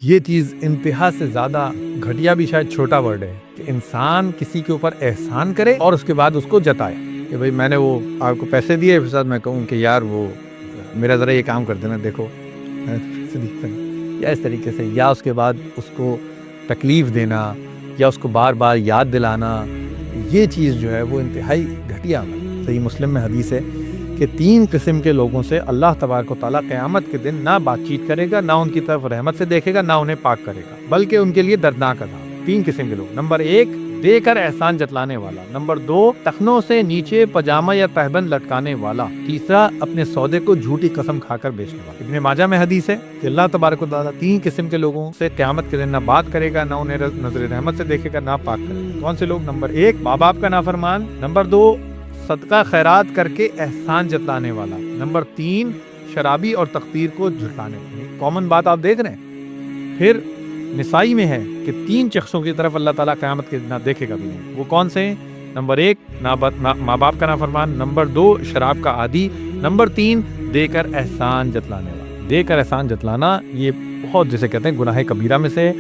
یہ چیز انتہا سے زیادہ گھٹیا بھی شاید چھوٹا ورڈ ہے کہ انسان کسی کے اوپر احسان کرے اور اس کے بعد اس کو جتائے کہ بھائی میں نے وہ آپ کو پیسے دیے، پھر ساتھ میں کہوں کہ یار وہ میرا ذرا یہ کام کر دینا، دیکھو یا اس طریقے سے، یا اس کے بعد اس کو تکلیف دینا یا اس کو بار بار یاد دلانا، یہ چیز جو ہے وہ انتہائی گھٹیا عمل ہے۔ صحیح مسلم میں حدیث ہے کہ 3 قسم کے لوگوں سے اللہ تبارک و تعالیٰ قیامت کے دن نہ بات چیت کرے گا، نہ ان کی طرف رحمت سے دیکھے گا، نہ انہیں پاک کرے گا، بلکہ ان کے لیے دردناک عذاب ہے۔ 3 قسم کے لوگ: نمبر 1 دے کر احسان جتلانے والا، نمبر 2 ٹخنوں سے نیچے پاجامہ یا تہبند لٹکانے والا، تیسرا اپنے سودے کو جھوٹی قسم کھا کر بیچنے والا۔ ابن ماجہ میں حدیث ہے کہ اللہ تبارک و تعالیٰ 3 قسم کے لوگوں سے قیامت کے دن نہ بات کرے گا، نہ انہیں نظر رحمت سے دیکھے گا، نہ پاک کرے گا۔ کون سے لوگ؟ نمبر 1 ماں باپ کا نافرمان، نمبر 2 صدقہ خیرات کر کے احسان جتلانے والا، نمبر 3 شرابی اور تقدیر کو جھٹلانے والا۔ کامن بات آپ دیکھ رہے ہیں۔ پھر نسائی میں ہے کہ 3 شخصوں کی طرف اللہ تعالیٰ قیامت کے دن نہ دیکھے گا بھی نہیں۔ وہ کون سے ہیں؟ نمبر 1 ماں باپ کا نافرمان، نمبر 2 شراب کا عادی، نمبر 3 دے کر احسان جتلانے والا۔ دے کر احسان جتلانا یہ بہت جسے کہتے ہیں گناہ کبیرہ میں سے